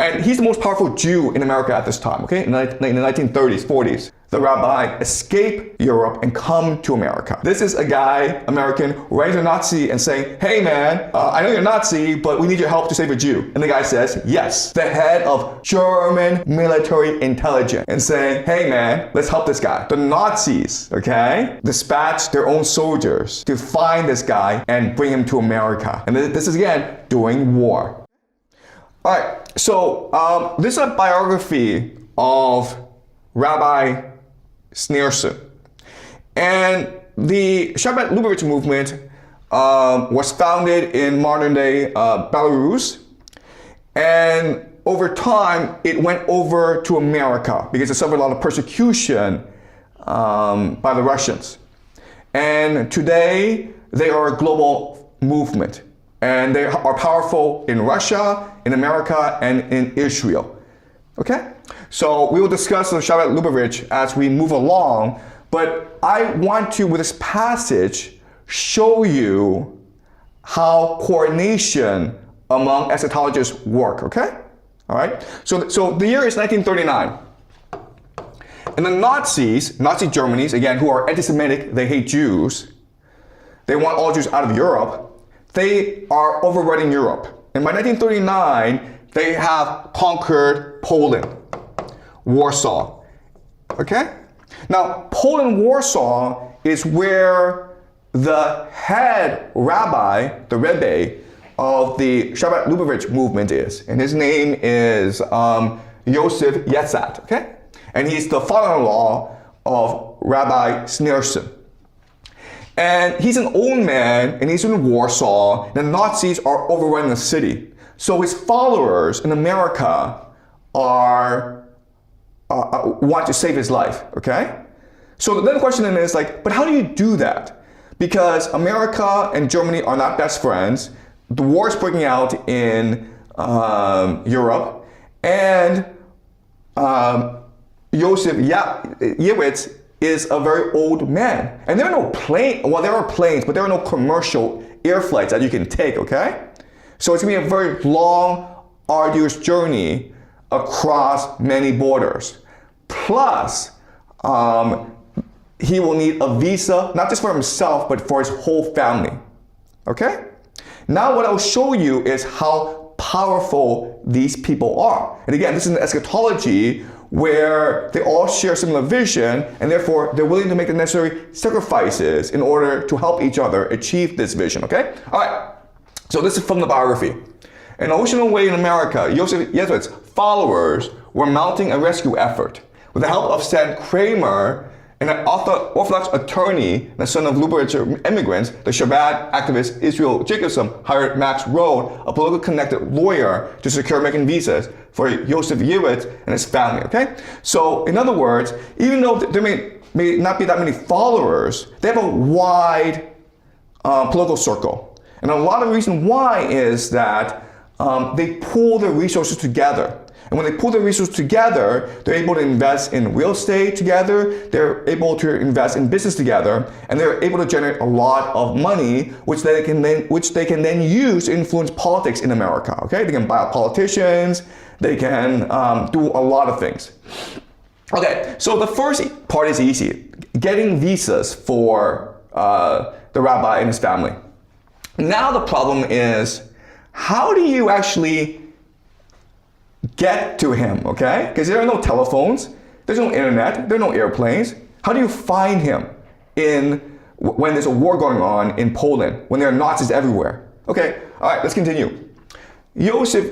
And he's the most powerful Jew in America at this time, okay? In the 1930s, 40s. The rabbi escaped Europe and come to America. This is a guy, American, writing to a Nazi and saying, hey man, I know you're a Nazi, but we need your help to save a Jew. And the guy says, yes. The head of German military intelligence, and saying, hey man, let's help this guy. The Nazis, okay, dispatched their own soldiers to find this guy and bring him to America. And this is, again, during war. All right, so this is a biography of Rabbi Sneerson. And the Shabbat Lubavitch movement was founded in modern-day Belarus. And over time, it went over to America because it suffered a lot of persecution by the Russians. And today, they are a global movement. And they are powerful in Russia, in America, and in Israel. Okay? So we will discuss the Shabbat Lubavitch as we move along, but I want to, with this passage, show you how coordination among eschatologists work, okay? All right? So the year is 1939. And the Nazis, Nazi Germany's, again, who are anti-Semitic, they hate Jews, they want all Jews out of Europe, they are overrunning Europe. And by 1939, they have conquered Poland, Warsaw, okay? Now, Poland, Warsaw is where the head rabbi, the Rebbe of the Shabbat Lubavitch movement is. And his name is Yosef Yitschaks, okay? And he's the father-in-law of Rabbi Sneerson. And he's an old man, and he's in Warsaw, and the Nazis are overrunning the city. So his followers in America are want to save his life, okay? So then the question then is like, but how do you do that? Because America and Germany are not best friends. The war is breaking out in Europe, and Yosef Yitschaks is a very old man. And there are no planes, well, there are planes, but there are no commercial air flights that you can take, okay? So it's gonna be a very long, arduous journey across many borders. Plus, he will need a visa, not just for himself, but for his whole family, okay? Now what I'll show you is how powerful these people are. And again, this is an eschatology where they all share similar vision, and therefore they're willing to make the necessary sacrifices in order to help each other achieve this vision, okay? All right, so this is from the biography. In Ocean Away in America, Yosef Yitschaks' followers were mounting a rescue effort. With the help of Stan Kramer, an Orthodox attorney, the son of Lubavitcher immigrants, the Shabbat activist Israel Jacobson hired Max Road, a politically connected lawyer, to secure American visas for Yosef Yitschaks and his family, okay? So, in other words, even though there may not be that many followers, they have a wide political circle. And a lot of the reason why is that they pool their resources together. And when they pull their resources together, they're able to invest in real estate together, they're able to invest in business together, and they're able to generate a lot of money, which they can then use to influence politics in America, okay? They can buy out politicians, they can do a lot of things. Okay, so the first part is easy, getting visas for the rabbi and his family. Now the problem is, how do you actually get to him, okay? Because there are no telephones, there's no internet, there are no airplanes. How do you find him when there's a war going on in Poland, when there are Nazis everywhere? Okay, all right, let's continue. Yosef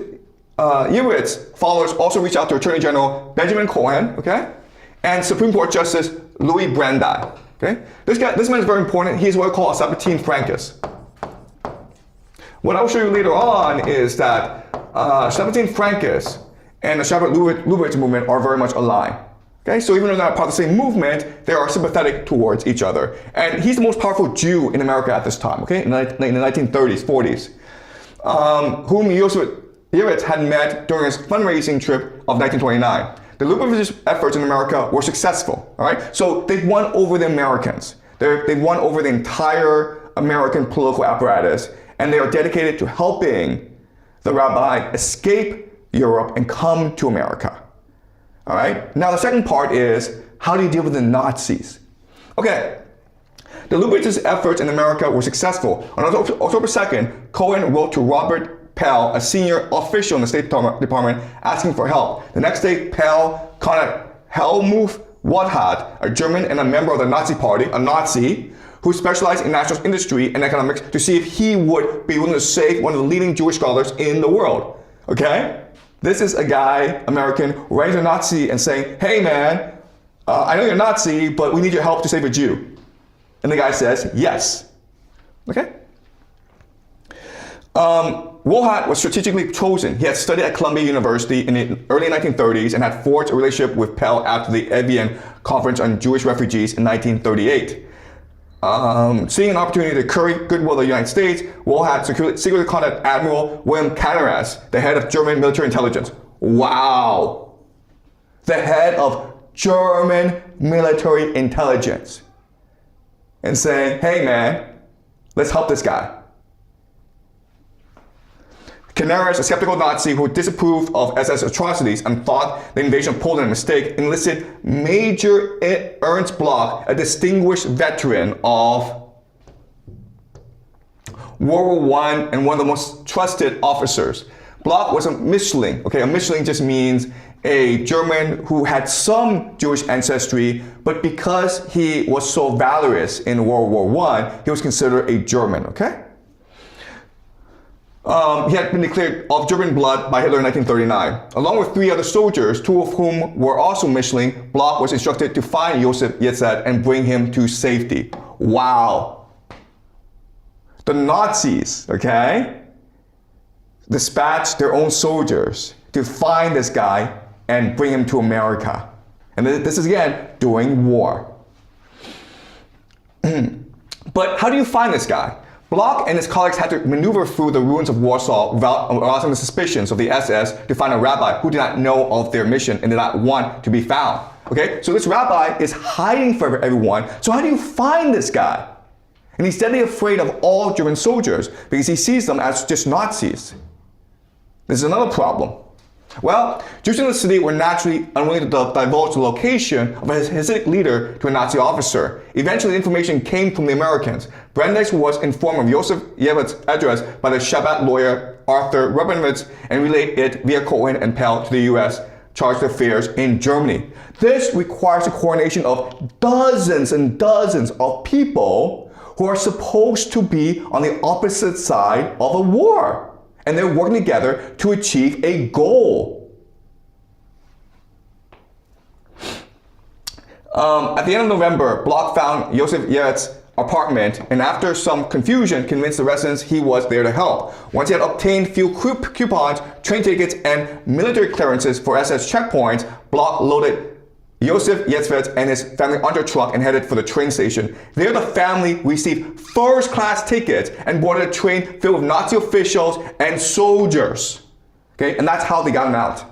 Yitschaks' followers also reached out to Attorney General Benjamin Cohen, okay? And Supreme Court Justice Louis Brandeis, okay? This man is very important. He's what I call a Sabbatine Francus. What I'll show you later on is that Sabbatine Francus and the Shabbat Lubavitch movement are very much aligned. Okay, so even though they're not part of the same movement, they are sympathetic towards each other. And he's the most powerful Jew in America at this time, okay, in the 1930s, 40s, whom Yosef Yitschaks had met during his fundraising trip of 1929. The Lubavitch efforts in America were successful, all right? So they won over the Americans. They won over the entire American political apparatus, and they are dedicated to helping the rabbi escape Europe and come to America. All right? Now, the second part is, how do you deal with the Nazis? Okay. The Lubitsch's efforts in America were successful. On October 2nd, Cohen wrote to Robert Pell, a senior official in the State Department, asking for help. The next day, Pell contacted Helmuth Wohlthart, a German and a member of the Nazi Party, a Nazi, who specialized in national industry and economics, to see if he would be willing to save one of the leading Jewish scholars in the world. Okay? This is a guy, American, writing to a Nazi and saying, hey man, I know you're a Nazi, but we need your help to save a Jew. And the guy says, yes. Okay? Wohlthart was strategically chosen. He had studied at Columbia University in the early 1930s and had forged a relationship with Pell after the Evian Conference on Jewish Refugees in 1938. Seeing an opportunity to curry goodwill of the United States, Wohlthart secretly contacted Admiral William Canaris, the head of German military intelligence. Wow! The head of German military intelligence. And saying, hey man, let's help this guy. Canaris, a skeptical Nazi who disapproved of SS atrocities and thought the invasion of Poland a mistake, enlisted Major Ernst Bloch, a distinguished veteran of World War I and one of the most trusted officers. Bloch was a Mischling. Okay, a Mischling just means a German who had some Jewish ancestry, but because he was so valorous in World War I, he was considered a German, okay? He had been declared of German blood by Hitler in 1939. Along with 3 other soldiers, 2 of whom were also Mischling, Bloch was instructed to find Yosef Yitschaks and bring him to safety. Wow. The Nazis, okay, dispatched their own soldiers to find this guy and bring him to America. And this is, again, during war. But how do you find this guy? Bloch and his colleagues had to maneuver through the ruins of Warsaw without arousing the suspicions of the SS to find a rabbi who did not know of their mission and did not want to be found. Okay, so this rabbi is hiding from everyone. So how do you find this guy? And he's deadly afraid of all German soldiers because he sees them as just Nazis. This is another problem. Well, Jews in the city were naturally unwilling to divulge the location of a Hasidic leader to a Nazi officer. Eventually, information came from the Americans. Brandeis was informed of Yosef Yitschaks' address by the Shabbat lawyer Arthur Rubinowitz and relayed it via Cohen and Pell to the U.S. charged affairs in Germany. This requires the coordination of dozens and dozens of people who are supposed to be on the opposite side of a war. And they're working together to achieve a goal. At the end of November, Bloch found Yosef Yitschaks' apartment and after some confusion convinced the residents he was there to help. Once he had obtained fuel coupons, train tickets, and military clearances for SS checkpoints, Bloch loaded Yosef Yitschaks and his family onto a truck and headed for the train station. There the family received first-class tickets and boarded a train filled with Nazi officials and soldiers. Okay, and that's how they got him out.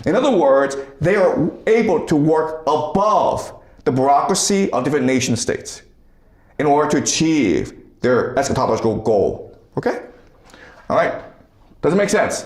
In other words, they are able to work above the bureaucracy of different nation states in order to achieve their eschatological goal. Okay? All right. Does it make sense?